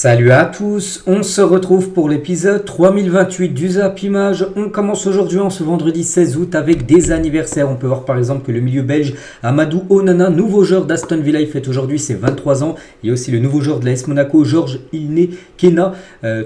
Salut à tous, on se retrouve pour l'épisode 3028 du Zap Image. On commence aujourd'hui en ce vendredi 16 août avec des anniversaires. On peut voir par exemple que le milieu belge Amadou Onana, nouveau joueur d'Aston Villa, il fête aujourd'hui ses 23 ans. Il y a aussi le nouveau joueur de l'AS Monaco, Georges Ilné Kena,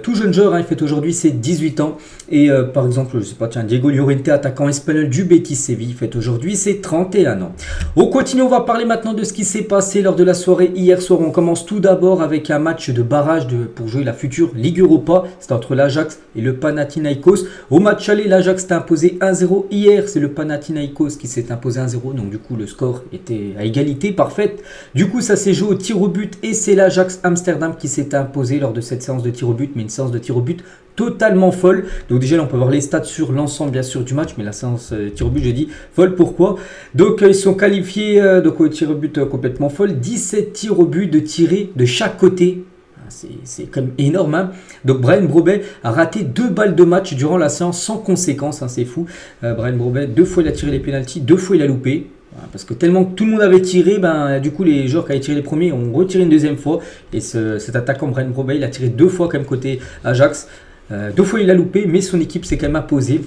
tout jeune joueur, il fête aujourd'hui ses 18 ans. Et par exemple, je sais pas, tiens, Diego Llorente, attaquant espagnol du Betis Séville, fête aujourd'hui ses 31 ans. On continue, on va parler maintenant de ce qui s'est passé lors de la soirée hier soir. On commence tout d'abord avec un match de barrage pour jouer la future Ligue Europa. C'est entre l'Ajax et le Panathinaikos. Au match aller, l'Ajax s'est imposé 1-0 hier. C'est le Panathinaikos qui s'est imposé 1-0. Donc du coup, le score était à égalité parfaite. Du coup, ça s'est joué au tir au but et c'est l'Ajax Amsterdam qui s'est imposé lors de cette séance de tir au but. Mais une séance de tir au but totalement folle. Donc déjà là, on peut voir les stats sur l'ensemble bien sûr du match, mais la séance tir au but, je dis folle. Pourquoi? Donc ils sont qualifiés donc au tir au but complètement folle. 17 tirs au but de tirés de chaque côté. C'est quand même énorme, hein. Donc Bryan Brobbey a raté 2 balles de match durant la séance sans conséquence, hein, c'est fou. Bryan Brobbey, 2 fois il a tiré les pénaltys, 2 fois il a loupé. Parce que tellement que tout le monde avait tiré, du coup les joueurs qui avaient tiré les premiers ont retiré une deuxième fois. Et cet attaquant Bryan Brobbey, il a tiré 2 fois quand même côté Ajax. 2 fois il a loupé, mais son équipe s'est quand même imposée.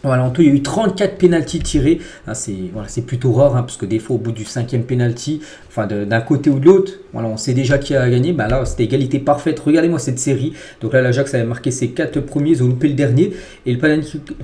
Voilà, en tout, il y a eu 34 pénaltys tirés. C'est plutôt rare, hein, parce que des fois, au bout du 5e pénalty, d'un côté ou de l'autre, voilà, on sait déjà qui a gagné. Là, c'était égalité parfaite. Regardez-moi cette série. Donc là, l'Ajax avait marqué ses 4 premiers, ils ont loupé le dernier. Et le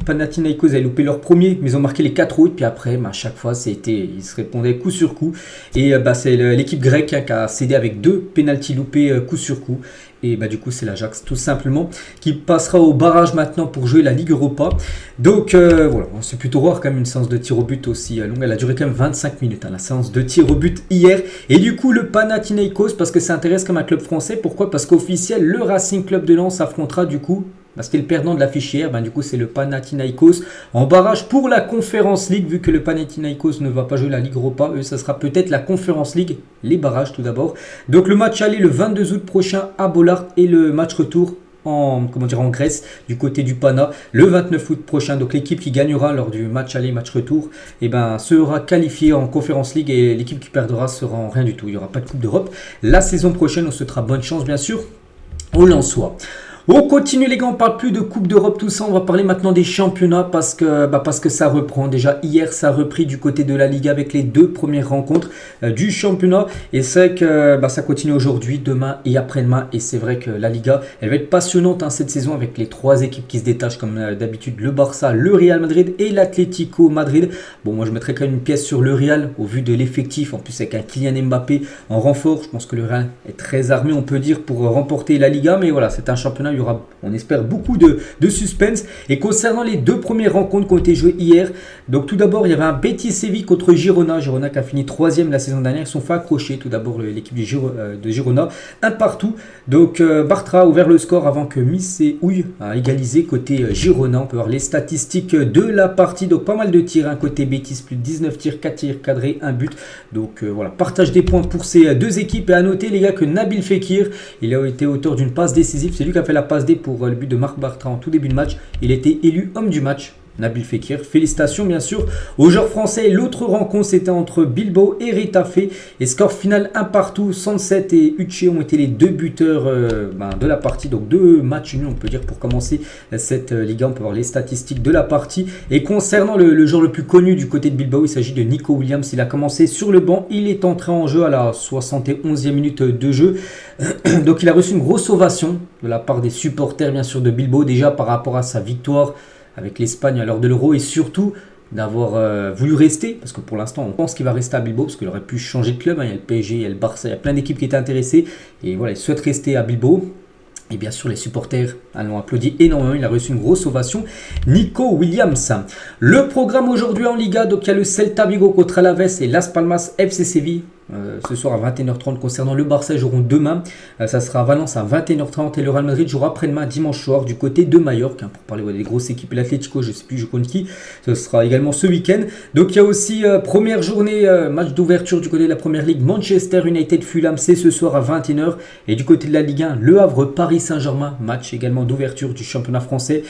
Panathinaikos avait loupé leur premier, mais ils ont marqué les 4 autres. Puis après, à chaque fois, ils se répondaient coup sur coup. Et c'est l'équipe grecque qui a cédé avec 2 pénaltys loupés coup sur coup. Et du coup, c'est l'Ajax tout simplement qui passera au barrage maintenant pour jouer la Ligue Europa. Donc voilà, c'est plutôt rare quand même une séance de tir au but aussi longue. Elle a duré quand même 25 minutes, hein, la séance de tir au but hier. Et du coup, le Panathinaikos, parce que ça intéresse comme un club français. Pourquoi? Parce qu'officiel, le Racing Club de Lens affrontera du coup... C'était le perdant de l'affiche hier, du coup c'est le Panathinaikos en barrage pour la Conference League, vu que le Panathinaikos ne va pas jouer la Ligue Europa, eux ça sera peut-être la Conference League, les barrages tout d'abord. Donc le match aller le 22 août prochain à Bollard et le match retour en Grèce du côté du Pana le 29 août prochain. Donc l'équipe qui gagnera lors du match aller, match retour, sera qualifiée en Conference League et l'équipe qui perdra sera en rien du tout. Il n'y aura pas de Coupe d'Europe. La saison prochaine, on se souhaitera bonne chance bien sûr aux Lensois. On continue les gars, on parle plus de Coupe d'Europe, tout ça, on va parler maintenant des championnats parce que ça reprend. Déjà hier ça a repris du côté de la Liga avec les 2 premières rencontres du championnat. Et c'est que ça continue aujourd'hui, demain et après-demain. Et c'est vrai que la Liga, elle va être passionnante cette saison avec les 3 équipes qui se détachent comme d'habitude. Le Barça, le Real Madrid et l'Atlético Madrid. Bon, moi je mettrais quand même une pièce sur le Real au vu de l'effectif. En plus avec un Kylian Mbappé en renfort, je pense que le Real est très armé on peut dire pour remporter la Liga. Mais voilà, c'est un championnat. Il y aura, on espère, beaucoup de suspense. Et concernant les 2 premières rencontres qui ont été jouées hier, donc tout d'abord il y avait un Betis Séville contre Girona. Girona qui a fini 3e la saison dernière. Ils sont fait accrocher tout d'abord l'équipe de Girona, 1 partout. Donc Bartra a ouvert le score avant que Misséouille a égalisé côté Girona. On peut voir les statistiques de la partie. Donc pas mal de tirs, côté Betis, plus de 19 tirs, 4 tirs cadrés, 1 but. Donc voilà, partage des points pour ces 2 équipes. Et à noter les gars que Nabil Fekir, il a été auteur d'une passe décisive. C'est lui qui a fait la passe D pour le but de Marc Bartra en tout début de match. Il a été élu homme du match. Nabil Fekir, félicitations bien sûr aux joueurs français. L'autre rencontre c'était entre Bilbao et Retafe et score final 1 partout. Sanset et Uche ont été les 2 buteurs de la partie. Donc 2 matchs nuls on peut dire pour commencer cette Liga. On peut voir les statistiques de la partie. Et concernant le joueur le plus connu du côté de Bilbao, il s'agit de Nico Williams. Il a commencé sur le banc, il est entré en jeu à la 71e minute de jeu. Donc il a reçu une grosse ovation de la part des supporters bien sûr de Bilbao, déjà par rapport à sa victoire avec l'Espagne à l'heure de l'Euro et surtout d'avoir voulu rester, parce que pour l'instant on pense qu'il va rester à Bilbao parce qu'il aurait pu changer de club, il y a le PSG, il y a le Barça, il y a plein d'équipes qui étaient intéressées et voilà, il souhaite rester à Bilbao. Et bien sûr les supporters l'ont applaudi énormément, il a reçu une grosse ovation, Nico Williams. Le programme aujourd'hui en Liga, donc il y a le Celta Vigo contre Alaves et Las Palmas FC Séville. Ce soir à 21h30. Concernant le Barça, ils joueront demain. Ça sera à Valence à 21h30 et le Real Madrid jouera après-demain dimanche soir du côté de Majorque. Pour parler des grosses équipes, l'Atlético, je ne sais plus, je compte qui. Ce sera également ce week-end. Donc il y a aussi première journée, match d'ouverture du côté de la Première Ligue. Manchester United Fulham, c'est ce soir à 21h. Et du côté de la Ligue 1, Le Havre Paris Saint-Germain, match également d'ouverture du championnat français.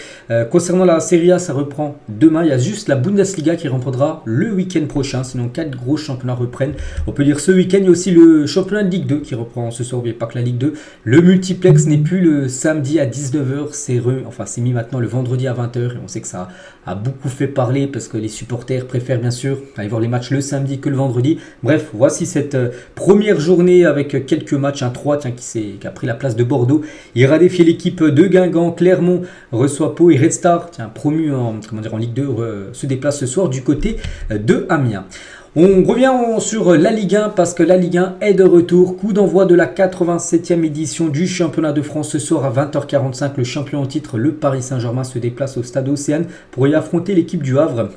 Concernant la Serie A, ça reprend demain. Il y a juste la Bundesliga qui reprendra le week-end prochain. Sinon 4 gros championnats reprennent. On peut dire ce week-end, il y a aussi le championnat de Ligue 2 qui reprend ce soir. N'oubliez pas que la Ligue 2, le multiplex n'est plus le samedi à 19h, c'est mis maintenant le vendredi à 20h. Et on sait que ça a beaucoup fait parler parce que les supporters préfèrent bien sûr aller voir les matchs le samedi que le vendredi. Bref, voici cette première journée avec quelques matchs. Un 3 qui a pris la place de Bordeaux. Il ira défier l'équipe de Guingamp. Clermont reçoit Pau et Red Star, promu en Ligue 2, se déplace ce soir du côté de Amiens. On revient sur la Ligue 1 parce que la Ligue 1 est de retour. Coup d'envoi de la 87e édition du championnat de France. Ce soir à 20h45, le champion en titre, le Paris Saint-Germain, se déplace au stade Océane pour y affronter l'équipe du Havre.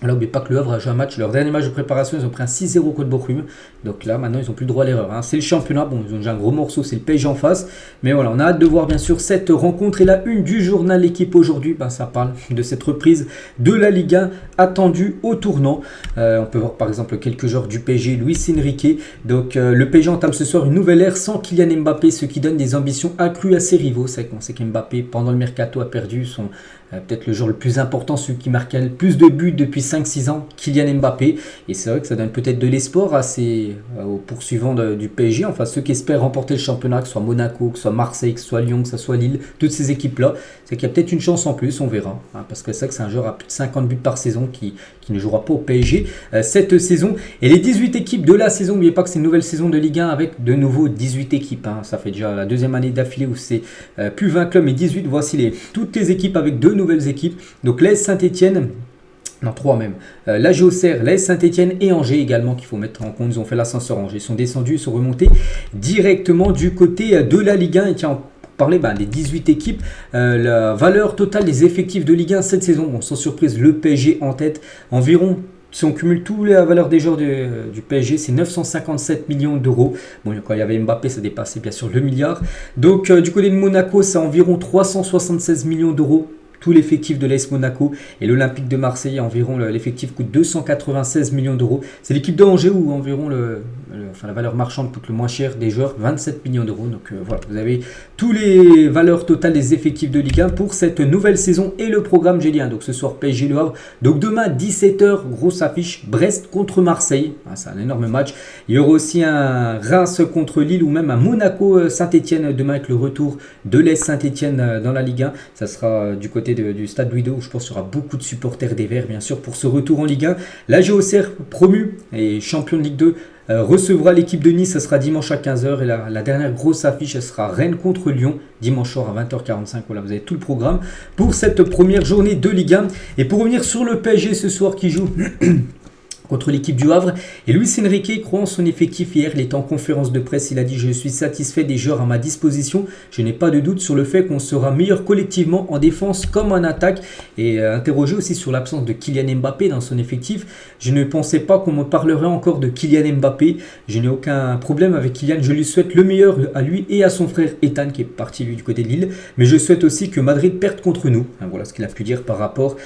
Là, n'oubliez pas que le Havre a joué un match, leur dernier match de préparation, ils ont pris un 6-0 contre Bochum. Donc là, maintenant, ils n'ont plus le droit à l'erreur. C'est le championnat, bon, ils ont déjà un gros morceau, c'est le PSG en face. Mais voilà, on a hâte de voir bien sûr cette rencontre. Et la une du journal L'équipe aujourd'hui, ça parle de cette reprise de la Ligue 1 attendue au tournant. On peut voir par exemple quelques joueurs du PSG, Luis Enrique. Donc le PSG entame ce soir une nouvelle ère sans Kylian Mbappé, ce qui donne des ambitions accrues à ses rivaux. C'est qu'on sait qu'Mbappé, pendant le mercato, a perdu son... peut-être le joueur le plus important, celui qui marquait le plus de buts depuis 5-6 ans, Kylian Mbappé. Et c'est vrai que ça donne peut-être de l'espoir aux poursuivants du PSG, enfin ceux qui espèrent remporter le championnat, que ce soit Monaco, que ce soit Marseille, que ce soit Lyon, que ce soit Lille, toutes ces équipes-là. C'est qu'il y a peut-être une chance en plus, on verra. Parce que c'est vrai que c'est un joueur à plus de 50 buts par saison qui ne jouera pas au PSG cette saison. Et les 18 équipes de la saison, n'oubliez pas que c'est une nouvelle saison de Ligue 1 avec de nouveau 18 équipes. Ça fait déjà la deuxième année d'affilée où c'est plus 20 clubs mais 18. Voici toutes les équipes avec deux nouvelles équipes. Donc l'AS Saint-Etienne, non 3 même, l'AG Auxerre, l'AS Saint-Etienne et Angers également qu'il faut mettre en compte. Ils ont fait l'ascenseur Angers, ils sont descendus, ils sont remontés directement du côté de la Ligue 1. Et tiens, parler des 18 équipes, la valeur totale des effectifs de Ligue 1 cette saison, bon, sans surprise, le PSG en tête, environ. Si on cumule toutes les valeurs des joueurs du PSG, c'est 957 millions d'euros. Bon, quand il y avait Mbappé, ça dépassait bien sûr le milliard. Donc, du côté de Monaco, c'est environ 376 millions d'euros. Tout l'effectif de l'AS Monaco et l'Olympique de Marseille, environ l'effectif coûte 296 millions d'euros. C'est l'équipe d'Angers où environ la valeur marchande coûte le moins cher des joueurs, 27 millions d'euros. Donc voilà, vous avez tous les valeurs totales des effectifs de Ligue 1 pour cette nouvelle saison et le programme G1. Donc ce soir PSG Le Havre. Donc demain 17h, grosse affiche, Brest contre Marseille. C'est un énorme match. Il y aura aussi un Reims contre Lille ou même un Monaco Saint-Etienne demain avec le retour de l'AS Saint-Etienne dans la Ligue 1. Ça sera du côté du stade Louis II où je pense qu'il y aura beaucoup de supporters des Verts bien sûr pour ce retour en Ligue 1. L'AG Auxerre promu et champion de Ligue 2 recevra l'équipe de Nice, ça sera dimanche à 15h et la dernière grosse affiche, elle sera Rennes contre Lyon, dimanche soir à 20h45. Voilà, vous avez tout le programme pour cette première journée de Ligue 1. Et pour revenir sur le PSG ce soir qui joue contre l'équipe du Havre, et Luis Enrique croit en son effectif. Hier, il était en conférence de presse, il a dit: je suis satisfait des joueurs à ma disposition, je n'ai pas de doute sur le fait qu'on sera meilleur collectivement en défense comme en attaque. Et interrogé aussi sur l'absence de Kylian Mbappé dans son effectif, je ne pensais pas qu'on me parlerait encore de Kylian Mbappé, je n'ai aucun problème avec Kylian, je lui souhaite le meilleur à lui et à son frère Ethan qui est parti lui du côté de Lille, mais je souhaite aussi que Madrid perde contre nous. Voilà ce qu'il a pu dire par rapport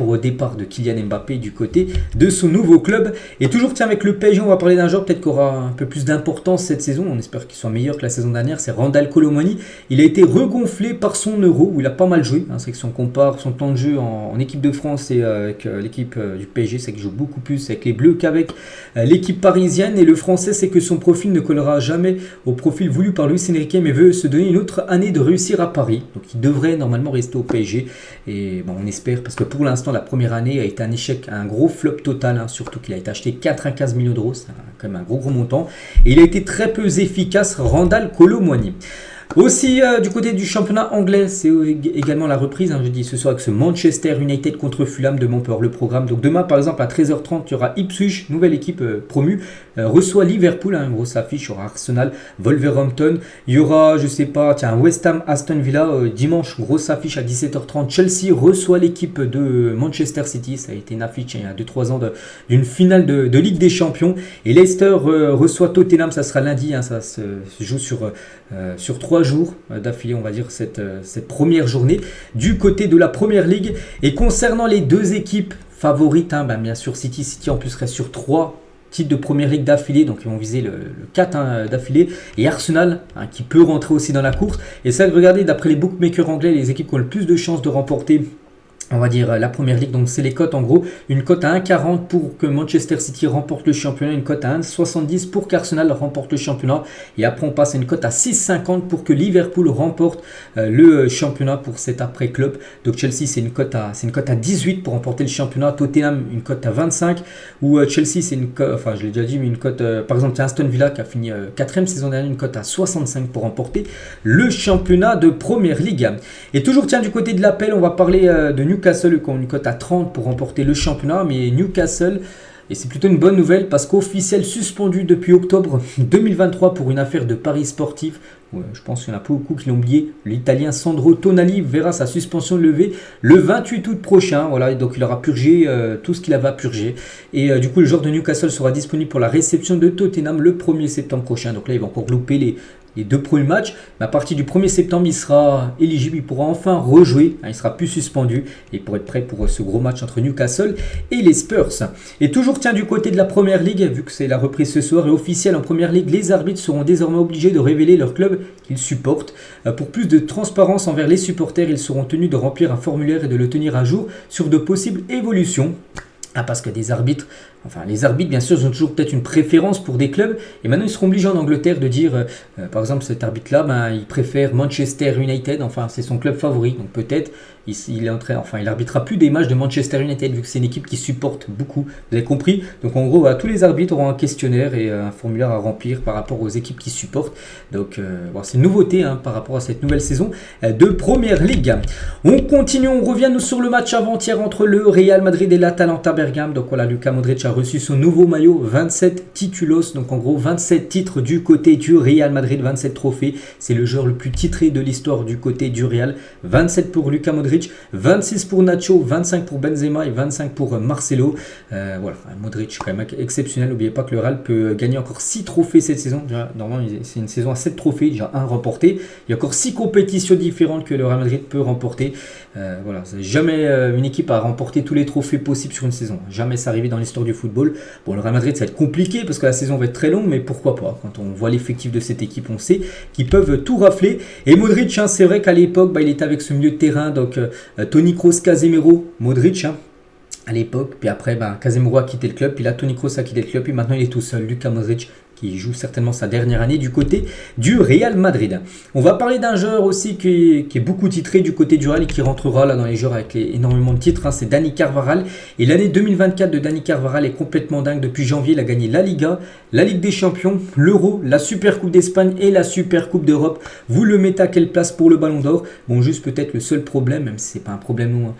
au départ de Kylian Mbappé du côté de son nouveau club. Et toujours avec le PSG, on va parler d'un joueur peut-être qui aura un peu plus d'importance cette saison, on espère qu'il soit meilleur que la saison dernière, c'est Randal Kolo Muani. Il a été regonflé par son Euro où il a pas mal joué, c'est que si on compare son temps de jeu en équipe de France et avec l'équipe du PSG, c'est qu'il joue beaucoup plus avec les Bleus qu'avec l'équipe parisienne. Et le français, c'est que son profil ne collera jamais au profil voulu par Luis Enrique, mais veut se donner une autre année de réussir à Paris, donc il devrait normalement rester au PSG. Et bon, on espère, parce que pour l'instant la première année a été un échec, un gros flop total, surtout qu'il a été acheté 95 millions d'euros, c'est quand même un gros montant, et il a été très peu efficace, Randal Kolo Muani. Aussi du côté du championnat anglais, c'est également la reprise, je dis ce soir avec ce Manchester United contre Fulham de Montpellier, le programme. Donc demain par exemple à 13h30, il y aura Ipswich, nouvelle équipe promue, reçoit Liverpool, une grosse affiche, il y aura Arsenal, Wolverhampton, il y aura West Ham, Aston Villa, dimanche, grosse affiche à 17h30, Chelsea reçoit l'équipe de Manchester City, ça a été une affiche il y a 2-3 ans d'une finale de Ligue des Champions, et Leicester reçoit Tottenham, ça sera lundi, ça se joue sur 3 jours d'affilée, on va dire, cette première journée du côté de la Première Ligue. Et concernant les deux équipes favorites, bien sûr City en plus reste sur 3 titres de Première Ligue d'affilée, donc ils vont viser le 4 d'affilée, et Arsenal qui peut rentrer aussi dans la course. Et ça, regardez, d'après les bookmakers anglais, les équipes qui ont le plus de chances de remporter on va dire la première ligue. Donc c'est les cotes en gros, une cote à 1,40 pour que Manchester City remporte le championnat, une cote à 1,70 pour qu'Arsenal remporte le championnat, et après on passe à une cote à 6,50 pour que Liverpool remporte le championnat pour cet après club. Donc Chelsea c'est une cote à 18 pour remporter le championnat, Tottenham une cote à 25, ou Chelsea c'est une cote, enfin je l'ai déjà dit, mais une cote par exemple Aston Villa qui a fini 4ème saison dernière, une cote à 65 pour remporter le championnat de Première Ligue. Et toujours tiens du côté de l'appel, on va parler de Newcastle qui ont une cote à 30 pour remporter le championnat, mais Newcastle, et c'est plutôt une bonne nouvelle parce qu'officiel suspendu depuis octobre 2023 pour une affaire de paris sportif. Ouais, je pense qu'il y en a beaucoup qui l'ont oublié. L'Italien Sandro Tonali verra sa suspension levée le 28 août prochain. Voilà, et donc il aura purgé tout ce qu'il avait à purger. Et du coup, le joueur de Newcastle sera disponible pour la réception de Tottenham le 1er septembre prochain. Donc là, il va encore louper les 2 premiers matchs, mais à partir du 1er septembre, il sera éligible, il pourra enfin rejouer, il sera plus suspendu et pour être prêt pour ce gros match entre Newcastle et les Spurs. Et toujours tiens du côté de la Première Ligue, vu que c'est la reprise ce soir et officielle en Première Ligue, les arbitres seront désormais obligés de révéler leur club qu'ils supportent. Pour plus de transparence envers les supporters, ils seront tenus de remplir un formulaire et de le tenir à jour sur de possibles évolutions. Parce que les arbitres, bien sûr, ils ont toujours peut-être une préférence pour des clubs. Et maintenant, ils seront obligés en Angleterre de dire, par exemple, cet arbitre-là, il préfère Manchester United. Enfin, c'est son club favori. Donc peut-être, il arbitrera plus des matchs de Manchester United, vu que c'est une équipe qui supporte beaucoup. Vous avez compris? Donc en gros, tous les arbitres auront un questionnaire et un formulaire à remplir par rapport aux équipes qui supportent. Donc c'est une nouveauté par rapport à cette nouvelle saison de Première Ligue. On continue, on revient nous sur le match avant-hier entre le Real Madrid et l'Atalanta Bergame. Donc voilà, Luka Modric a reçu son nouveau maillot, 27 titulos, donc en gros 27 titres du côté du Real Madrid, 27 trophées. C'est le joueur le plus titré de l'histoire du côté du Real. 27 pour Luka Modric, 26 pour Nacho, 25 pour Benzema et 25 pour Marcelo. Voilà, Modric quand même exceptionnel. N'oubliez pas que le Real peut gagner encore 6 trophées cette saison. Déjà, normalement, c'est une saison à 7 trophées, déjà un remporté. Il y a encore 6 compétitions différentes que le Real Madrid peut remporter. Voilà, jamais une équipe a remporté tous les trophées possibles sur une saison. Jamais ça arrivé dans l'histoire du football. Bon, le Real Madrid, ça va être compliqué parce que la saison va être très longue, mais pourquoi pas? Quand on voit l'effectif de cette équipe, on sait qu'ils peuvent tout rafler. Et Modric, c'est vrai qu'à l'époque, il était avec ce milieu de terrain, donc Toni Kroos, Casemiro, Modric, à l'époque. Puis après, Casemiro a quitté le club, puis là, Toni Kroos a quitté le club, puis maintenant il est tout seul, Luka Modric, qui joue certainement sa dernière année du côté du Real Madrid. On va parler d'un joueur aussi qui est beaucoup titré du côté du Real et qui rentrera là dans les joueurs avec énormément de titres, c'est Dani Carvajal. Et l'année 2024 de Dani Carvajal est complètement dingue. Depuis janvier, il a gagné la Liga, la Ligue des Champions, l'Euro, la Super Coupe d'Espagne et la Super Coupe d'Europe. Vous le mettez à quelle place pour le Ballon d'Or? Bon, juste peut-être le seul problème, même si c'est pas un problème non,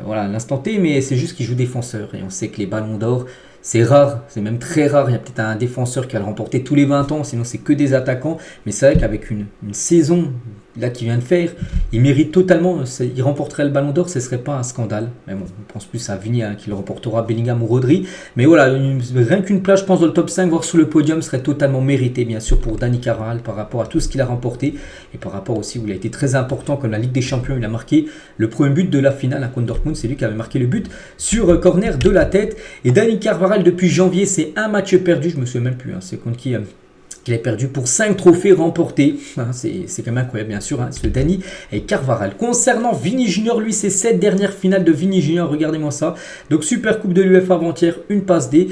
voilà, à l'instant T, mais c'est juste qu'il joue défenseur et on sait que les Ballons d'Or, c'est rare, c'est même très rare. Il y a peut-être un défenseur qui va le remporter tous les 20 ans, sinon c'est que des attaquants. Mais c'est vrai qu'avec une saison là qu'il vient de faire, il mérite totalement, il remporterait le Ballon d'Or, ce ne serait pas un scandale. Mais bon, on pense plus à Vini qui le remportera, Bellingham ou Rodri. Mais voilà, rien qu'une place, je pense, dans le top 5, voire sous le podium, serait totalement mérité, bien sûr, pour Dani Carvajal par rapport à tout ce qu'il a remporté. Et par rapport aussi où il a été très important, comme la Ligue des Champions, il a marqué le premier but de la finale contre Dortmund, c'est lui qui avait marqué le but sur corner de la tête. Et Dani Carvajal, depuis janvier, c'est un match perdu, je me souviens même plus, c'est contre qui qu'il a perdu pour 5 trophées remportés. C'est quand même incroyable, bien sûr, ce Dani Carvajal. Concernant Vini Junior, lui, c'est 7 dernières finales de Vini Junior. Regardez-moi ça. Donc, Super Coupe de l'UEFA avant-hier, une passe D.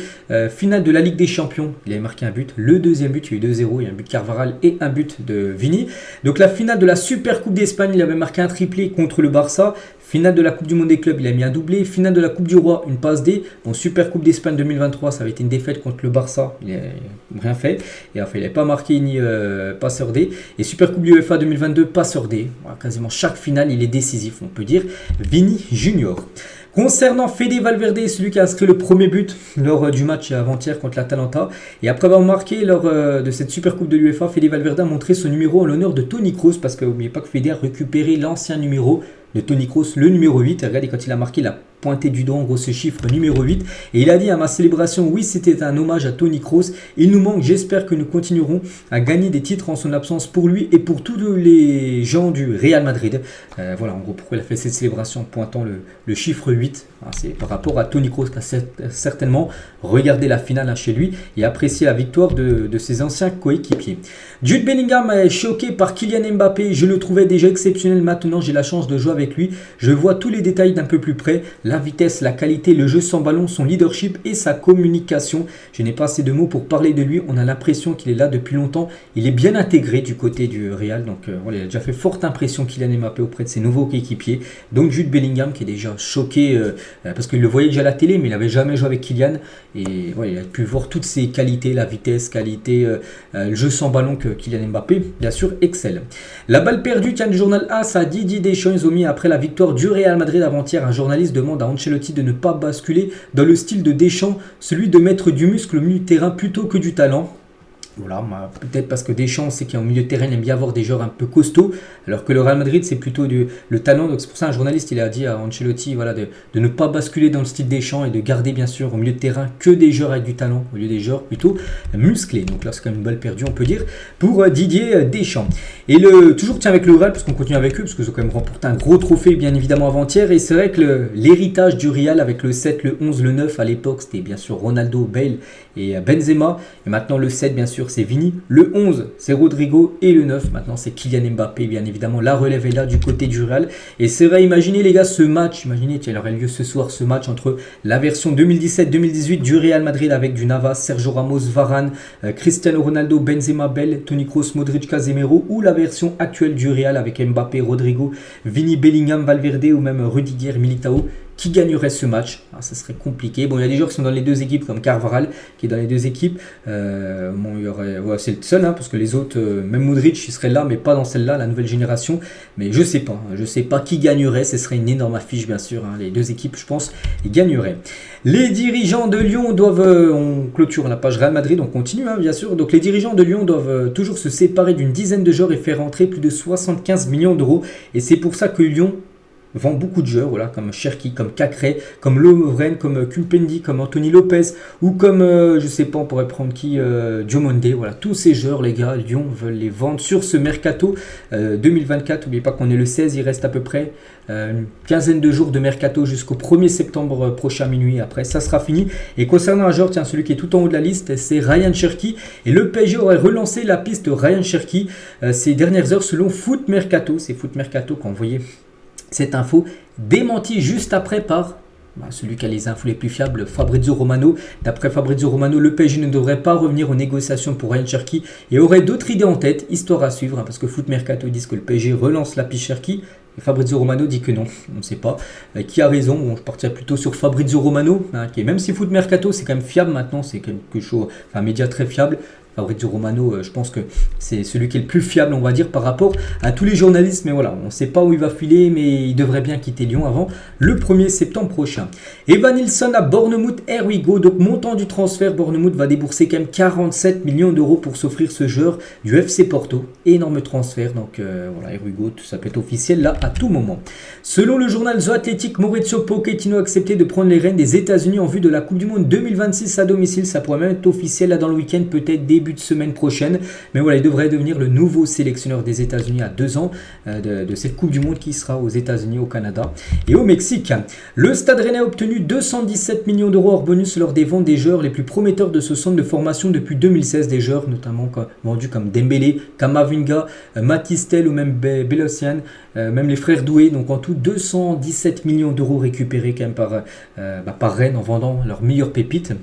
Finale de la Ligue des Champions, il avait marqué un but. Le deuxième but, il y a eu 2-0. Il y a un but de Carvajal et un but de Vini. Donc, la finale de la Super Coupe d'Espagne, il avait marqué un triplé contre le Barça. Finale de la Coupe du Monde des clubs, il a mis un doublé. Finale de la Coupe du Roi, une passe D. Bon, Super Coupe d'Espagne 2023, ça avait été une défaite contre le Barça. Il n'a rien fait. Et enfin, il n'avait pas marqué ni passeur D. Et Super Coupe UEFA 2022, passeur D. Voilà, quasiment chaque finale, il est décisif, on peut dire. Vini Junior. Concernant Fede Valverde, celui qui a inscrit le premier but lors du match avant-hier contre l'Atalanta. Et après avoir marqué lors de cette Super Coupe de l'UEFA, Fede Valverde a montré son numéro en l'honneur de Toni Kroos. Parce que n'oubliez pas que Fede a récupéré l'ancien numéro de Toni Kroos, le numéro 8. Regardez, quand il a marqué, il a pointé du doigt en gros ce chiffre numéro 8. Et il a dit à ma célébration, oui, c'était un hommage à Toni Kroos. Il nous manque, j'espère que nous continuerons à gagner des titres en son absence pour lui et pour tous les gens du Real Madrid. Voilà en gros pourquoi il a fait cette célébration en pointant le chiffre 8. C'est par rapport à Toni Kroos qui a certainement regardé la finale chez lui et apprécié la victoire de ses anciens coéquipiers. Jude Bellingham est choqué par Kylian Mbappé. Je le trouvais déjà exceptionnel. Maintenant, j'ai la chance de jouer avec lui. Je vois tous les détails d'un peu plus près. La vitesse, la qualité, le jeu sans ballon, son leadership et sa communication. Je n'ai pas assez de mots pour parler de lui. On a l'impression qu'il est là depuis longtemps. Il est bien intégré du côté du Real. Donc voilà, il a déjà fait forte impression Kylian Mbappé auprès de ses nouveaux coéquipiers. Donc Jude Bellingham qui est déjà choqué parce qu'il le voyait déjà à la télé, mais il n'avait jamais joué avec Kylian. Et voilà, il a pu voir toutes ses qualités, la vitesse, le jeu sans ballon que Kylian Mbappé, bien sûr, excelle. La balle perdue, tiens, le journal AS à Didier Deschamps. Ils ont mis après la victoire du Real Madrid avant-hier. Un journaliste demande à Ancelotti de ne pas basculer dans le style de Deschamps, celui de mettre du muscle au milieu de terrain plutôt que du talent. Voilà, peut-être parce que Deschamps, c'est qu'au milieu de terrain, il aime bien avoir des joueurs un peu costauds, alors que le Real Madrid, c'est plutôt le talent. Donc c'est pour ça un journaliste, il a dit à Ancelotti voilà, de ne pas basculer dans le style Deschamps et de garder bien sûr au milieu de terrain que des joueurs avec du talent, au lieu des joueurs plutôt musclés. Donc là, c'est quand même une balle perdue, on peut dire, pour Didier Deschamps. Et toujours tiens avec le Real, parce qu'on continue avec eux, parce qu'ils ont quand même remporté un gros trophée, bien évidemment, avant-hier. Et c'est vrai que l'héritage du Real avec le 7, le 11, le 9, à l'époque, c'était bien sûr Ronaldo, Bale et Benzema. Et maintenant, le 7, bien sûr, c'est Vini. Le 11, c'est Rodrigo. Et le 9, maintenant, c'est Kylian Mbappé. Bien évidemment, la relève est là du côté du Real. Et c'est vrai, imaginez les gars, ce match. Imaginez qu'il aurait lieu ce soir, ce match entre la version 2017-2018 du Real Madrid avec du Navas, Sergio Ramos, Varane, Cristiano Ronaldo, Benzema, Bale, Toni Kroos, Modric, Casemiro. Ou la version actuelle du Real avec Mbappé, Rodrigo, Vini, Bellingham, Valverde ou même Rudiger, Militao. Qui gagnerait ce match? Ça serait compliqué. Bon, il y a des joueurs qui sont dans les deux équipes, comme Carvajal, qui est dans les deux équipes. Bon, il y aurait, c'est le seul, parce que les autres, même Modric, il serait là, mais pas dans celle-là, la nouvelle génération. Mais je sais pas. Je sais pas qui gagnerait. Ce serait une énorme affiche, bien sûr. Les deux équipes, je pense, ils gagneraient. Les dirigeants de Lyon doivent, on clôture la page Real Madrid, on continue, bien sûr. Donc, les dirigeants de Lyon doivent toujours se séparer d'une dizaine de joueurs et faire rentrer plus de 75 millions d'euros. Et c'est pour ça que Lyon vend beaucoup de joueurs, voilà, comme Cherki, comme Cacré, comme Lovren, comme Kulpendi, comme Anthony Lopez, ou comme, je sais pas, on pourrait prendre qui, Diomande, voilà, tous ces joueurs, les gars, Lyon veulent les vendre sur ce mercato 2024. N'oubliez pas qu'on est le 16, il reste à peu près une quinzaine de jours de mercato jusqu'au 1er septembre prochain minuit. Après, ça sera fini. Et concernant un joueur, tiens, celui qui est tout en haut de la liste, c'est Ryan Cherki. Et le PSG aurait relancé la piste Ryan Cherki ces dernières heures selon Foot Mercato. C'est Foot Mercato qui a envoyé cette info, démentie juste après par celui qui a les infos les plus fiables, Fabrizio Romano. D'après Fabrizio Romano, le PSG ne devrait pas revenir aux négociations pour Ryan Cherki et aurait d'autres idées en tête, histoire à suivre, parce que Foot Mercato disent que le PSG relance la piste Cherki. Et Fabrizio Romano dit que non, on ne sait pas. Qui a raison? Bon, je partirais plutôt sur Fabrizio Romano, qui est, même si Foot Mercato c'est quand même fiable maintenant, c'est quelque chose, un média très fiable. Fabrizio Romano, je pense que c'est celui qui est le plus fiable, on va dire, par rapport à tous les journalistes. Mais voilà, on ne sait pas où il va filer, mais il devrait bien quitter Lyon avant le 1er septembre prochain. Evan Nilsson à Bournemouth, here we go. Donc, montant du transfert, Bournemouth va débourser quand même 47 millions d'euros pour s'offrir ce joueur du FC Porto. Énorme transfert, donc voilà, here we go, ça peut être officiel là à tout moment. Selon le journal The Athletic, Maurizio Pochettino a accepté de prendre les rênes des États-Unis en vue de la Coupe du Monde 2026 à domicile. Ça pourrait même être officiel là dans le week-end, peut-être début de semaine prochaine. Mais voilà, il devrait devenir le nouveau sélectionneur des États-Unis à 2 ans de cette Coupe du Monde qui sera aux États-Unis, au Canada et au Mexique. Le Stade Rennais a obtenu 217 millions d'euros hors bonus lors des ventes des joueurs les plus prometteurs de ce centre de formation depuis 2016. Des joueurs notamment vendus comme Dembélé, Kamavinga, Matistel ou même Belosian, même les frères Doué. Donc en tout 217 millions d'euros récupérés quand même par Rennes en vendant leurs meilleures pépites,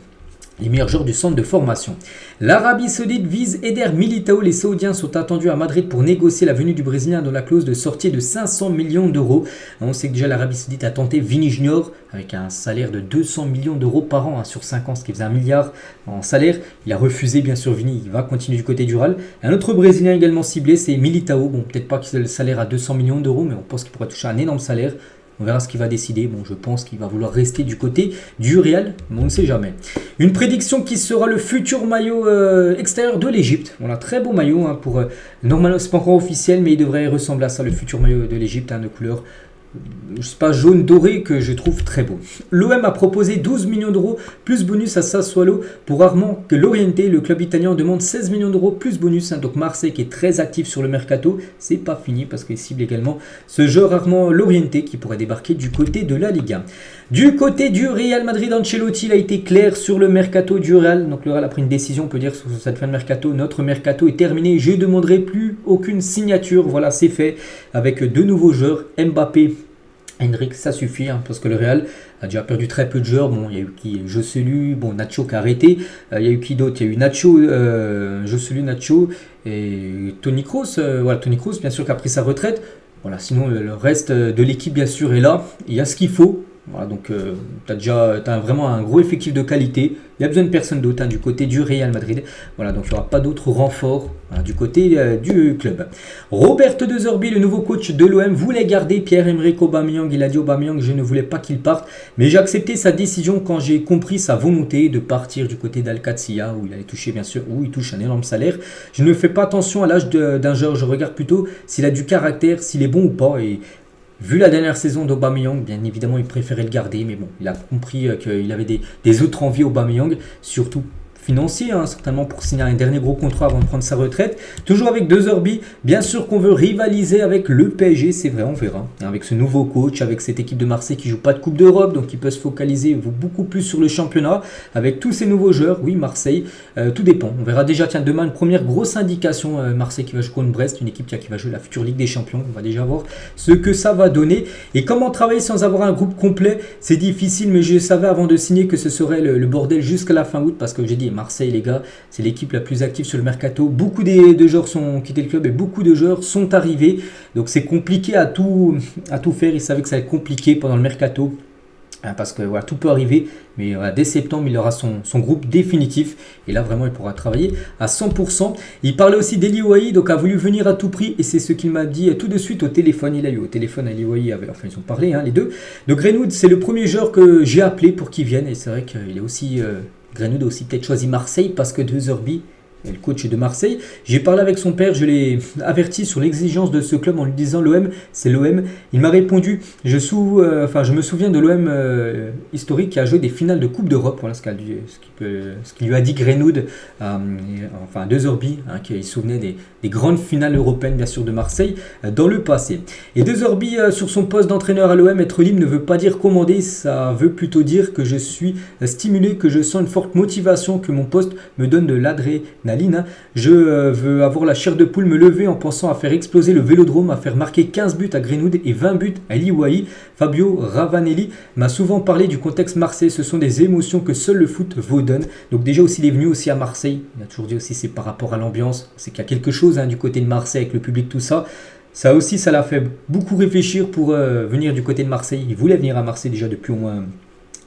les meilleurs joueurs du centre de formation. L'Arabie Saoudite vise Eder Militao. Les Saoudiens sont attendus à Madrid pour négocier la venue du Brésilien dans la clause de sortie de 500 millions d'euros. On sait que déjà l'Arabie Saoudite a tenté Vini Junior avec un salaire de 200 millions d'euros par an sur 5 ans, ce qui faisait 1 milliard en salaire. Il a refusé bien sûr Vini, il va continuer du côté du Real. Un autre Brésilien également ciblé, c'est Militao. Bon, peut-être pas qu'il ait le salaire à 200 millions d'euros, mais on pense qu'il pourrait toucher un énorme salaire. On verra ce qu'il va décider. Bon, je pense qu'il va vouloir rester du côté du Real, mais on ne sait jamais. Une prédiction qui sera le futur maillot extérieur de l'Égypte. Voilà, très beau maillot. Normalement, c'est pas encore officiel, mais il devrait ressembler à ça, le futur maillot de l'Égypte, de couleur je sais pas, jaune doré que je trouve très beau. L'OM a proposé 12 millions d'euros plus bonus à Sassuolo pour Armand que Loriente. Le club italien demande 16 millions d'euros plus bonus. Donc Marseille qui est très actif sur le mercato, c'est pas fini parce qu'il cible également ce joueur Armand Loriente qui pourrait débarquer du côté de la Liga. Du côté du Real Madrid, Ancelotti il a été clair sur le mercato du Real. Donc le Real a pris une décision, on peut dire, sur cette fin de mercato. Notre mercato est terminé. Je ne demanderai plus aucune signature. Voilà, c'est fait. Avec deux nouveaux joueurs, Mbappé, Hendrik, ça suffit, hein, parce que le Real a déjà perdu très peu de joueurs. Bon, il y a eu qui, Joselu, bon, Nacho qui a arrêté. Il y a eu qui d'autre? Il y a eu Nacho, Joselu, Nacho et Toni Kroos. Voilà, Toni Kroos, bien sûr, qui a pris sa retraite. Voilà, sinon, le reste de l'équipe, bien sûr, est là. Il y a ce qu'il faut. Voilà, donc tu as vraiment un gros effectif de qualité. Il n'y a besoin de personne d'autre, hein, du côté du Real Madrid. Voilà, donc il n'y aura pas d'autres renforts, hein, du côté du club. Roberto De Zerbi, le nouveau coach de l'OM, voulait garder Pierre-Emerick Aubameyang. Il a dit Aubameyang, je ne voulais pas qu'il parte. Mais j'ai accepté sa décision quand j'ai compris sa volonté de partir du côté d'Al-Qadsiya, où il allait toucher, bien sûr, où il touche un énorme salaire. Je ne fais pas attention à l'âge d'un joueur. Je regarde plutôt s'il a du caractère, s'il est bon ou pas. Et vu la dernière saison d'Aubameyang, bien évidemment, il préférait le garder. Mais bon, il a compris qu'il avait des autres envies Aubameyang, surtout financier, hein, certainement pour signer un dernier gros contrat avant de prendre sa retraite. Toujours avec De Zerbi, bien sûr qu'on veut rivaliser avec le PSG, c'est vrai, on verra. Avec ce nouveau coach, avec cette équipe de Marseille qui joue pas de Coupe d'Europe, donc qui peut se focaliser beaucoup plus sur le championnat. Avec tous ces nouveaux joueurs, oui, Marseille, tout dépend. On verra déjà, tiens, demain, une première grosse indication, Marseille qui va jouer contre Brest, une équipe qui va jouer la future Ligue des Champions. On va déjà voir ce que ça va donner. Et comment travailler sans avoir un groupe complet, c'est difficile, mais je savais avant de signer que ce serait le bordel jusqu'à la fin août, parce que j'ai dit, Marseille, les gars, c'est l'équipe la plus active sur le mercato. Beaucoup de joueurs sont quittés le club et beaucoup de joueurs sont arrivés. Donc c'est compliqué à tout faire. Ils savaient que ça allait être compliqué pendant le mercato. Parce que voilà, tout peut arriver, mais voilà, dès septembre, il aura son groupe définitif. Et là, vraiment, il pourra travailler à 100%. Il parlait aussi d'Eli Wahi, donc a voulu venir à tout prix. Et c'est ce qu'il m'a dit tout de suite au téléphone. Il a eu au téléphone Eli Wahi, enfin, ils ont parlé, hein, les deux. De Greenwood, c'est le premier joueur que j'ai appelé pour qu'il vienne. Et c'est vrai qu'il est aussi... Greenwood a aussi peut-être choisi Marseille parce que De Zerbi est le coach de Marseille. J'ai parlé avec son père, je l'ai averti sur l'exigence de ce club en lui disant l'OM, c'est l'OM. Il m'a répondu, je me souviens de l'OM historique qui a joué des finales de Coupe d'Europe. Voilà ce qu'il lui a dit Greenwood, De Zerbi, hein, qui se souvenait des grandes finales européennes bien sûr de Marseille dans le passé. Et De Zerbi sur son poste d'entraîneur à l'OM, être libre ne veut pas dire commander, ça veut plutôt dire que je suis stimulé, que je sens une forte motivation, que mon poste me donne de l'adrénaline. Je veux avoir la chair de poule, me lever en pensant à faire exploser le Vélodrome, à faire marquer 15 buts à Greenwood et 20 buts à Eli Wahi. Fabio Ravanelli m'a souvent parlé du contexte Marseille, ce sont des émotions que seul le foot vous donne. Donc déjà aussi, il est venu aussi à Marseille, il a toujours dit aussi c'est par rapport à l'ambiance, c'est qu'il y a quelque chose, hein, du côté de Marseille avec le public, tout ça. Ça aussi, ça l'a fait beaucoup réfléchir pour venir du côté de Marseille. Il voulait venir à Marseille déjà depuis au moins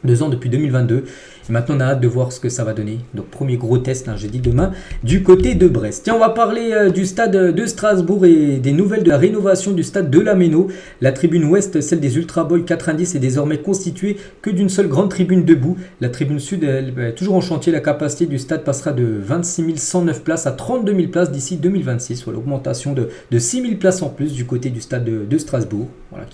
2 ans, depuis 2022. Et maintenant, on a hâte de voir ce que ça va donner. Donc, premier gros test, hein, jeudi demain, du côté de Brest. Tiens, on va parler du stade de Strasbourg et des nouvelles de la rénovation du stade de la Méno. La tribune ouest, celle des Ultra Boys 90, est désormais constituée que d'une seule grande tribune debout. La tribune sud, elle est toujours en chantier. La capacité du stade passera de 26 109 places à 32 000 places d'ici 2026. Soit l'augmentation de 6 000 places en plus du côté du stade de Strasbourg. Voilà,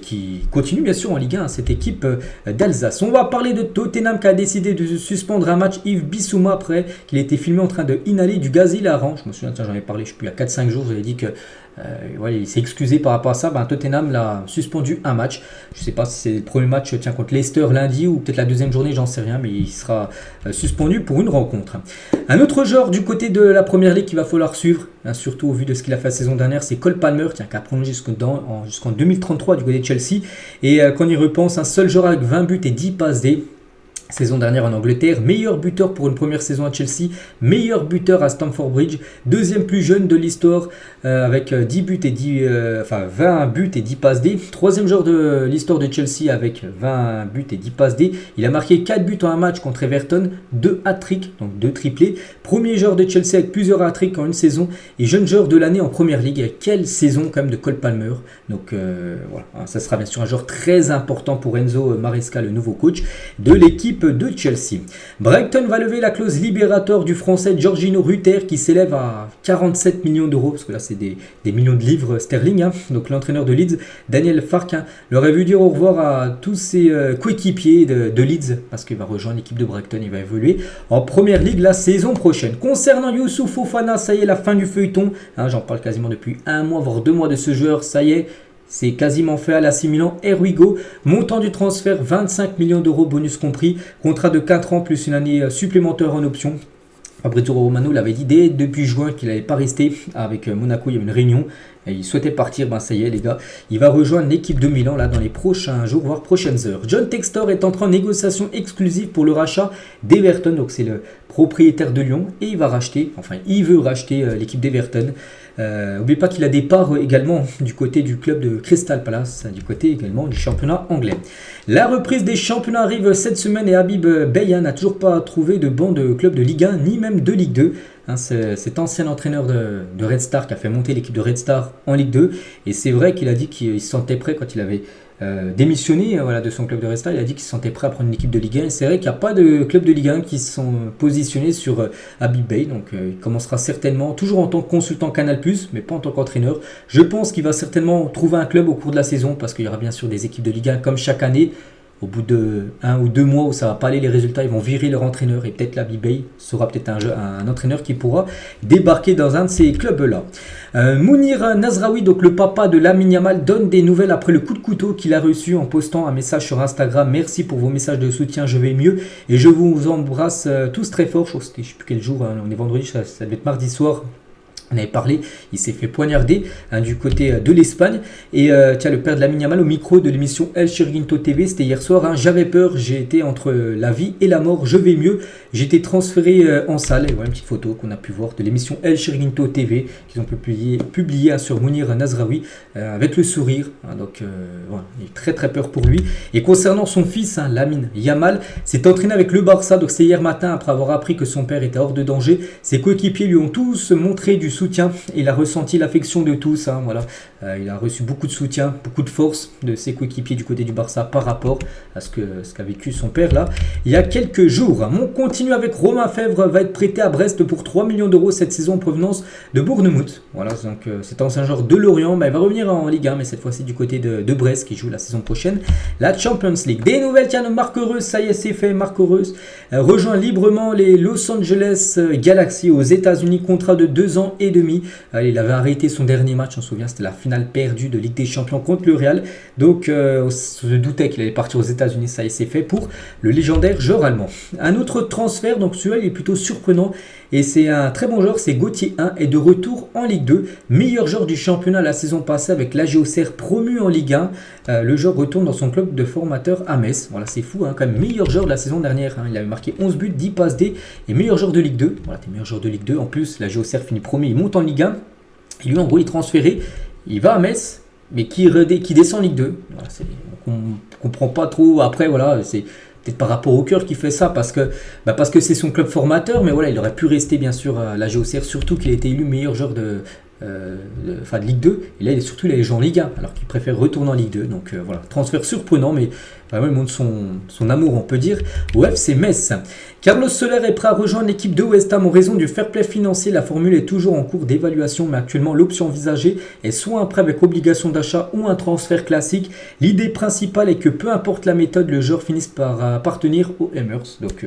qui continue bien sûr en Ligue 1, cette équipe d'Alsace. On va parler de Tottenham qui a décidé de suspendre un match Yves Bissouma après qu'il ait été filmé en train de inhaler du gaz hilarant. Je me souviens, j'en avais parlé, je sais plus, il y a 4-5 jours, j'avais dit que il s'est excusé par rapport à ça. Tottenham l'a suspendu un match. Je ne sais pas si c'est le premier match contre Leicester lundi ou peut-être la deuxième journée, j'en sais rien, mais il sera suspendu pour une rencontre. Un autre joueur du côté de la Première Ligue qu'il va falloir suivre, hein, surtout au vu de ce qu'il a fait la saison dernière, c'est Cole Palmer, qui a prolongé jusqu'en 2033 du côté de Chelsea. Et quand on y repense, un seul joueur avec 20 buts et 10 passes D. Saison dernière en Angleterre, meilleur buteur pour une première saison à Chelsea, meilleur buteur à Stamford Bridge, deuxième plus jeune de l'histoire avec 20 buts et 10 passes D, troisième joueur de l'histoire de Chelsea avec 20 buts et 10 passes D. Il a marqué 4 buts en un match contre Everton, 2 hat-tricks, donc 2 triplés. Premier joueur de Chelsea avec plusieurs hat-tricks en une saison et jeune joueur de l'année en Première Ligue. Quelle saison quand même de Cole Palmer. Donc voilà, ça sera bien sûr un joueur très important pour Enzo Maresca, le nouveau coach de l'équipe l'équipe de Chelsea. Brighton va lever la clause libératoire du français Georginio Rutter qui s'élève à 47 millions d'euros, parce que là c'est des millions de livres sterling. Donc l'entraîneur de Leeds, Daniel Farke, leur a vu dire au revoir à tous ses coéquipiers de Leeds, parce qu'il va rejoindre l'équipe de Brighton, il va évoluer en Première Ligue la saison prochaine. Concernant Youssouf Fofana, ça y est, la fin du feuilleton. J'en parle quasiment depuis 1 mois, voire 2 mois de ce joueur, ça y est. C'est quasiment fait à l'AC Milan. Here we go. Montant du transfert, 25 millions d'euros, bonus compris. Contrat de 4 ans plus une année supplémentaire en option. Fabrizio Romano l'avait dit depuis juin qu'il n'allait pas rester avec Monaco. Il y avait une réunion et il souhaitait partir. Ça y est les gars, il va rejoindre l'équipe de Milan là dans les prochains jours, voire prochaines heures. John Textor est entré en négociation exclusive pour le rachat d'Everton. Donc c'est le propriétaire de Lyon et il veut racheter l'équipe d'Everton. N'oubliez pas qu'il a des parts également du côté du club de Crystal Palace, du côté également du championnat anglais. La reprise des championnats arrive cette semaine et Habib Beye n'a toujours pas trouvé de banc de club de Ligue 1 ni même de Ligue 2. Cet ancien entraîneur de Red Star qui a fait monter l'équipe de Red Star en Ligue 2, et c'est vrai qu'il a dit qu'il se sentait prêt quand il avait démissionné de son club de Red Star. Il a dit qu'il se sentait prêt à prendre une équipe de Ligue 1, et c'est vrai qu'il n'y a pas de club de Ligue 1 qui sont positionnés sur Habib Beye, donc il commencera certainement toujours en tant que consultant Canal+, mais pas en tant qu'entraîneur. Je pense qu'il va certainement trouver un club au cours de la saison, parce qu'il y aura bien sûr des équipes de Ligue 1 comme chaque année. Au bout de 1 ou 2 mois où ça va pas aller les résultats, ils vont virer leur entraîneur, et peut-être Habib Beye sera peut-être un entraîneur qui pourra débarquer dans un de ces clubs-là. Mounir Nazraoui, donc le papa de Lamine Yamal, donne des nouvelles après le coup de couteau qu'il a reçu en postant un message sur Instagram. Merci pour vos messages de soutien, je vais mieux et je vous embrasse tous très fort. Je sais plus quel jour, on est vendredi, ça devait être mardi soir. On avait parlé, il s'est fait poignarder du côté de l'Espagne. Et le père de Lamine Yamal au micro de l'émission El Chiringuito TV, c'était hier soir. J'avais peur, j'ai été entre la vie et la mort, je vais mieux. J'ai été transféré en salle. Et voilà une petite photo qu'on a pu voir de l'émission El Chiringuito TV qu'ils ont publié sur Mounir Nazraoui avec le sourire. Donc voilà, il a très très peur pour lui. Et concernant son fils, Lamine Yamal, s'est entraîné avec le Barça. Donc c'est hier matin après avoir appris que son père était hors de danger. Ses coéquipiers lui ont tous montré du soutien. Il a ressenti l'affection de tous. Il a reçu beaucoup de soutien, beaucoup de force de ses coéquipiers du côté du Barça par rapport à ce qu'a vécu son père là il y a quelques jours. On continue avec Romain Fèvre, va être prêté à Brest pour 3 millions d'euros cette saison en provenance de Bournemouth. Voilà, donc c'est ancien joueur de Lorient, il va revenir en Ligue 1, mais cette fois-ci du côté de Brest qui joue la saison prochaine la Champions League. Des nouvelles, tiens, de Marc Reus, ça y est, c'est fait. Marc Reus rejoint librement les Los Angeles Galaxy aux États-Unis, contrat de 2 ans et demi. Il avait arrêté son dernier match, on se souvient, c'était la finale perdue de Ligue des Champions contre le Real. Donc on se doutait qu'il allait partir aux États-Unis, ça y est, c'est fait pour le légendaire joueur allemand. Un autre transfert, donc celui-là il est plutôt surprenant et c'est un très bon joueur, c'est Gauthier 1 et de retour en Ligue 2, meilleur joueur du championnat la saison passée avec l'AG Auxerre promu en Ligue 1. Le joueur retourne dans son club de formateur à Metz. Voilà, c'est fou, quand même, meilleur joueur de la saison dernière. Il avait marqué 11 buts, 10 passes D et meilleur joueur de Ligue 2. Voilà, t'es meilleur joueur de Ligue 2. En plus, l'AG Auxerre finit premier, il monte en Ligue 1. Et lui, en gros, il est transféré, il va à Metz, mais qui descend en Ligue 2. Voilà, on ne comprend pas trop. Après, voilà, c'est peut-être par rapport au cœur qui fait ça, parce que c'est son club formateur, mais voilà, il aurait pu rester bien sûr à l'AG Auxerre, surtout qu'il a été élu meilleur joueur de Ligue 2, et là il est joué en Ligue 1 alors qu'il préfère retourner en Ligue 2. Donc voilà, transfert surprenant, mais vraiment il montre son amour, on peut dire, au FC Metz. Carlos Soler est prêt à rejoindre l'équipe de West Ham en raison du fair play financier. La formule est toujours en cours d'évaluation, mais actuellement l'option envisagée est soit un prêt avec obligation d'achat ou un transfert classique. L'idée principale est que peu importe la méthode, le joueur finisse par appartenir aux Hammers. Donc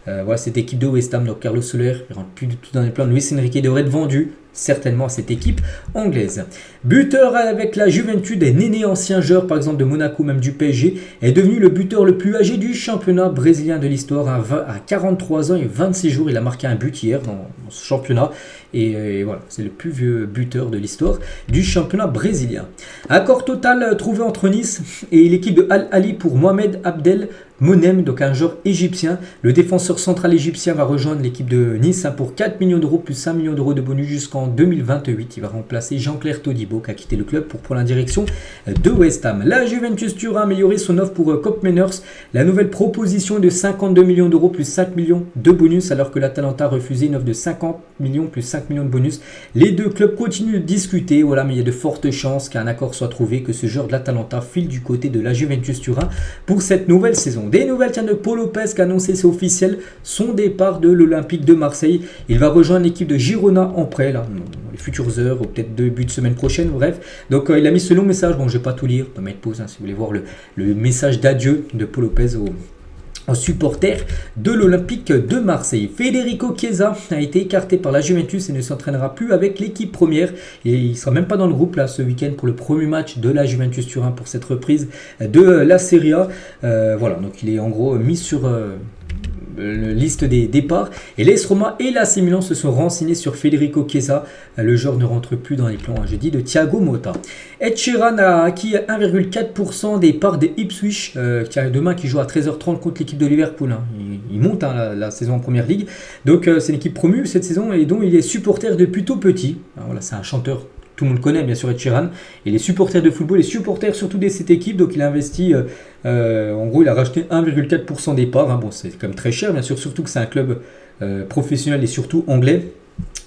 voilà, cette équipe de West Ham, donc Carlos Soler, il ne rentre plus du tout dans les plans. Luis Enrique devrait être vendu certainement à cette équipe anglaise. Buteur avec la Juventus, des Néné, ancien joueur par exemple de Monaco, même du PSG, est devenu le buteur le plus âgé du championnat brésilien de l'histoire. À 43 ans et 26 jours, il a marqué un but hier dans ce championnat. Et voilà, c'est le plus vieux buteur de l'histoire du championnat brésilien. Accord total trouvé entre Nice et l'équipe de Al Ahly pour Mohamed Abdel Monem, donc un joueur égyptien. Le défenseur central égyptien va rejoindre l'équipe de Nice pour 4 millions d'euros plus 5 millions d'euros de bonus jusqu'en 2028. Il va remplacer Jean-Claire Todibo qui a quitté le club pour prendre la direction de West Ham. La Juventus Turin a amélioré son offre pour Koopmeiners. La nouvelle proposition est de 52 millions d'euros plus 5 millions de bonus, alors que l'Atalanta a refusé une offre de 50 millions plus 5 millions de bonus. Les deux clubs continuent de discuter, voilà, mais il y a de fortes chances qu'un accord soit trouvé, que ce joueur de l'Atalanta file du côté de la Juventus Turin pour cette nouvelle saison. des nouvelles de Paul Lopez qui a annoncé, c'est officiel, son départ de l'Olympique de Marseille. Il va rejoindre l'équipe de Girona en prêt, là, dans les futures heures, ou peut-être début de semaine prochaine, bref. Donc il a mis ce long message, bon je vais pas tout lire, on peut mettre pause si vous voulez voir le message d'adieu de Paul Lopez en supporter de l'Olympique de Marseille. Federico Chiesa a été écarté par la Juventus et ne s'entraînera plus avec l'équipe première. Et il ne sera même pas dans le groupe là ce week-end pour le premier match de la Juventus Turin pour cette reprise de la Serie A. Voilà, donc il est en gros mis sur liste des départs. Et l'AS Roma et l'AC Milan se sont renseignés sur Federico Chiesa. Le joueur ne rentre plus dans les plans, jeudi, de Thiago Motta. Ed Sheeran a acquis 1,4% des parts des Ipswich, demain qui joue à 13h30 contre l'équipe de Liverpool. Il monte la saison en première ligue. Donc c'est une équipe promue cette saison et dont il est supporter depuis tout petit. Alors, voilà, c'est un chanteur. Tout le monde connaît bien sûr Ed Sheeran. Et les supporters de football, les supporters surtout de cette équipe. Donc il a investi, en gros il a racheté 1,4% des parts. Bon c'est quand même très cher bien sûr, surtout que c'est un club professionnel et surtout anglais.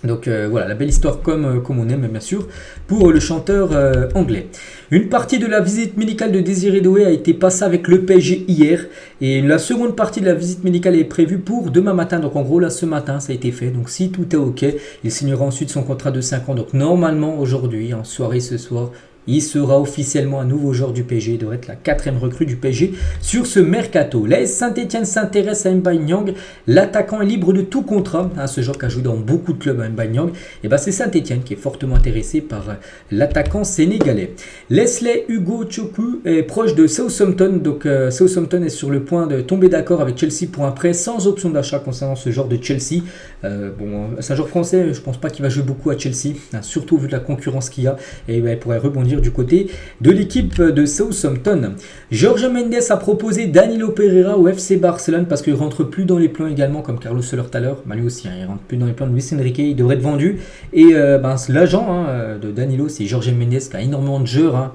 Donc voilà, la belle histoire comme on aime bien sûr pour le chanteur anglais. Une partie de la visite médicale de Désiré Doué a été passée avec le PSG hier et la seconde partie de la visite médicale est prévue pour demain matin. Donc en gros là ce matin ça a été fait. Donc si tout est ok, il signera ensuite son contrat de 5 ans. Donc normalement aujourd'hui, en soirée ce soir, il sera officiellement un nouveau joueur du PSG. Il devrait être la 4e recrue du PSG sur ce mercato. L'AS Saint-Etienne s'intéresse à Mbaye Niang. L'attaquant est libre de tout contrat. Ce joueur qui a joué dans beaucoup de clubs, Mbaye Niang. Et c'est Saint-Etienne qui est fortement intéressé par l'attaquant sénégalais. Leslie Hugo Choku est proche de Southampton. Donc Southampton est sur le point de tomber d'accord avec Chelsea pour un prêt sans option d'achat concernant ce joueur de Chelsea. C'est un joueur français. Je ne pense pas qu'il va jouer beaucoup à Chelsea, surtout vu de la concurrence qu'il y a. Et il pourrait rebondir du côté de l'équipe de Southampton. Jorge Mendes a proposé Danilo Pereira au FC Barcelone parce qu'il ne rentre plus dans les plans également comme Carlos Soler tout à l'heure. Lui aussi, il ne rentre plus dans les plans de Luis Enrique, il devrait être vendu. Et l'agent de Danilo, c'est Jorge Mendes qui a énormément de joueurs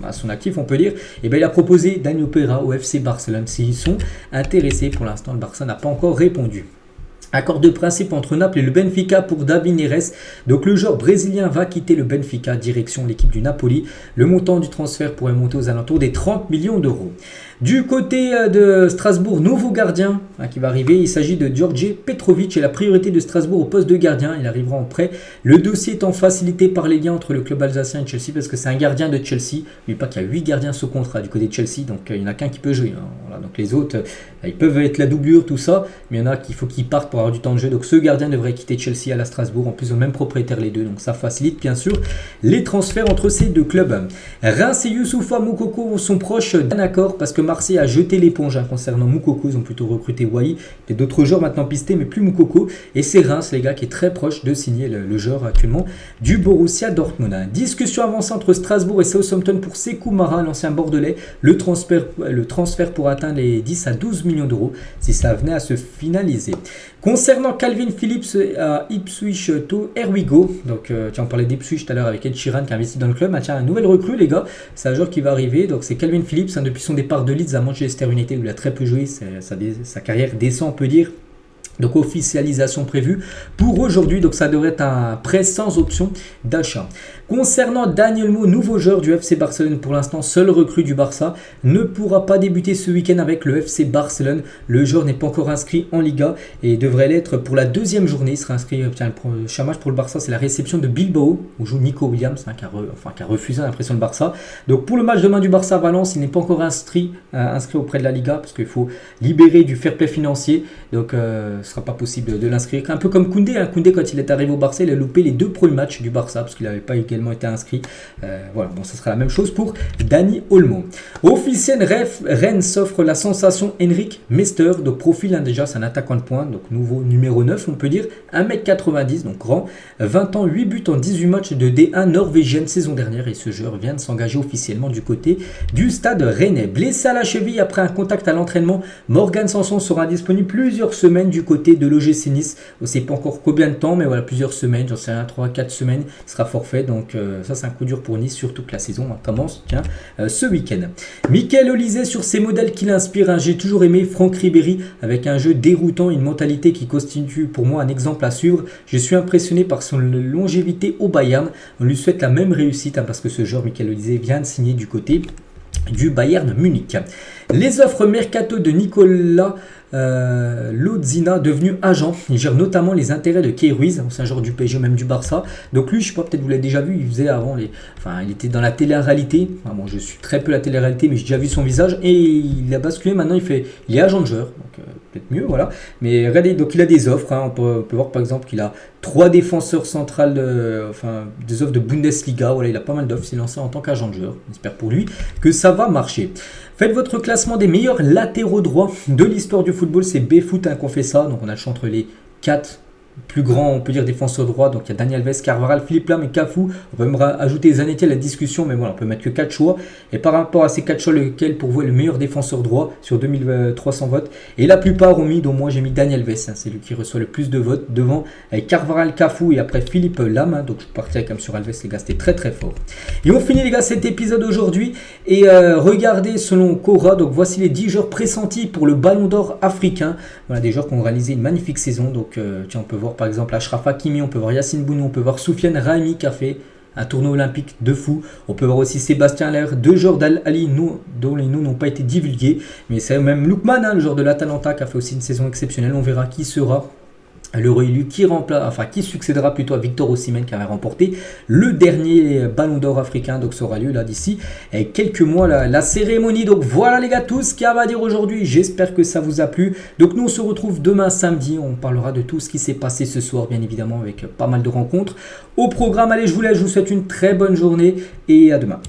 à son actif, on peut dire. Et il a proposé Danilo Pereira au FC Barcelone s'ils sont intéressés. Pour l'instant, le Barça n'a pas encore répondu. Accord de principe entre Naples et le Benfica pour David Neres. Donc le joueur brésilien va quitter le Benfica, direction l'équipe du Napoli. Le montant du transfert pourrait monter aux alentours des 30 millions d'euros. Du côté de Strasbourg, nouveau gardien qui va arriver. Il s'agit de Georgi Petrovic et la priorité de Strasbourg au poste de gardien. Il arrivera en prêt. Le dossier étant facilité par les liens entre le club alsacien et Chelsea parce que c'est un gardien de Chelsea. N'oubliez pas qu'il y a 8 gardiens sous contrat du côté de Chelsea. Donc il n'y en a qu'un qui peut jouer. Voilà, donc les autres, ils peuvent être la doublure, tout ça. Mais il y en a qu'il faut qu'ils partent pour avoir du temps de jeu. Donc ce gardien devrait quitter Chelsea à la Strasbourg. En plus, le même propriétaire les deux. Donc ça facilite bien sûr les transferts entre ces deux clubs. Reims et Youssoupha Moukoko sont proches d'un accord parce que Marseille a jeté l'éponge concernant Moukoko. Ils ont plutôt recruté Wai. Il y a d'autres joueurs maintenant pistés, mais plus Moukoko. Et c'est Reims, les gars, qui est très proche de signer le joueur actuellement du Borussia Dortmund. Discussion avancée entre Strasbourg et Southampton pour Sékou Mara, l'ancien Bordelais. Le transfert pour atteindre les 10 à 12 millions d'euros si ça venait à se finaliser. Concernant Calvin Phillips à Ipswich Town, here we go. Donc, on parlait d'Ipswich tout à l'heure avec Ed Sheeran qui a investi dans le club. Tiens, une nouvelle recrue, les gars. C'est un joueur qui va arriver. Donc, c'est Calvin Phillips depuis son départ de Leeds à Manchester United où il a très peu joué. Sa carrière descend, on peut dire. Donc officialisation prévue pour aujourd'hui, donc ça devrait être un prêt sans option d'achat. Concernant Daniel Mo, nouveau joueur du FC Barcelone pour l'instant, seul recrue du Barça, ne pourra pas débuter ce week-end avec le FC Barcelone. Le joueur n'est pas encore inscrit en Liga et devrait l'être pour la deuxième journée. Il sera inscrit, le prochain match pour le Barça, c'est la réception de Bilbao où joue Nico Williams, qui a refusé l'impression de Barça. Donc pour le match demain du Barça à Valence, il n'est pas encore inscrit auprès de la Liga parce qu'il faut libérer du fair play financier. Donc ce ne sera pas possible de l'inscrire. Un peu comme Koundé. Koundé, quand il est arrivé au Barça, il a loupé les 2 premiers matchs du Barça parce qu'il n'avait pas également été inscrit. Voilà, bon, ça sera la même chose pour Dani Olmo. Officiel Rennes s'offre la sensation Henrik Mester. Donc profil, déjà, c'est un attaquant de pointe. Donc nouveau numéro 9, on peut dire. 1m90, donc grand. 20 ans, 8 buts en 18 matchs de D1 norvégienne saison dernière. Et ce joueur vient de s'engager officiellement du côté du stade rennais. Blessé à la cheville après un contact à l'entraînement, Morgan Sanson sera disponible plusieurs semaines du côté de l'OGC Nice. On ne sait pas encore combien de temps, mais voilà, plusieurs semaines, j'en sais rien, 3-4 semaines, il sera forfait. Donc ça, c'est un coup dur pour Nice, surtout que la saison commence ce week-end. Mickaël Olysée sur ses modèles qui l'inspirent. J'ai toujours aimé Franck Ribéry avec un jeu déroutant, une mentalité qui constitue pour moi un exemple à suivre. Je suis impressionné par son longévité au Bayern. On lui souhaite la même réussite parce que ce joueur, Mickaël Olysée, vient de signer du côté du Bayern Munich. Les offres mercato de Nicolas Lodzina, devenu agent. Il gère notamment les intérêts de Kay Ruiz, c'est un joueur du PSG, même du Barça. Donc lui, je sais pas, peut-être vous l'avez déjà vu, il faisait avant il était dans la télé-réalité. Enfin, bon, je suis très peu la télé-réalité, mais j'ai déjà vu son visage et il a basculé. Maintenant, il est agent de joueur, donc peut-être mieux, voilà. Mais regardez, donc il a des offres. On peut voir par exemple qu'il a 3 défenseurs centrales, des offres de Bundesliga. Voilà, il a pas mal d'offres. Il s'est lancé en tant qu'agent de joueur. J'espère pour lui que ça va marcher. Faites votre classement des meilleurs latéraux droits de l'histoire du football. C'est BFoot qu'on fait ça. Donc on a le choix entre les 4 plus grands, on peut dire, défenseurs droits. Donc il y a Dani Alves, Carvajal, Philippe Lam et Cafu. On peut même ajouter Zanetti à la discussion, mais voilà, on peut mettre que 4 choix. Et par rapport à ces 4 choix, lequel pour vous est le meilleur défenseur droit sur 2300 votes? Et la plupart ont mis, dont moi j'ai mis Dani Alves, c'est lui qui reçoit le plus de votes, devant Carvajal, Cafu et après Philippe Lam. Donc je partirai comme sur Alves, les gars, c'était très très fort. Et on finit les gars cet épisode aujourd'hui. Et regardez selon Cora, donc voici les 10 joueurs pressentis pour le Ballon d'Or africain. Voilà, des joueurs qui ont réalisé une magnifique saison. Donc tiens, on peut voir par exemple Achraf Hakimi, on peut voir Yacine Bounou, on peut voir Soufiane Rahimi qui a fait un tournoi olympique de fou. On peut voir aussi Sébastien Aller, 2 joueurs d'Al-Ali dont les noms n'ont pas été divulgués. Mais c'est même Lookman, le joueur de l'Atalanta, qui a fait aussi une saison exceptionnelle. On verra qui sera le réélu qui succédera plutôt à Victor Osimhen qui avait remporté le dernier Ballon d'Or africain. Donc ça aura lieu là d'ici quelques mois la cérémonie. Donc voilà les gars, tout ce qu'il y a à dire aujourd'hui. J'espère que ça vous a plu. Donc nous on se retrouve demain samedi. On parlera de tout ce qui s'est passé ce soir, bien évidemment, avec pas mal de rencontres au programme. Allez, je vous laisse, je vous souhaite une très bonne journée et à demain.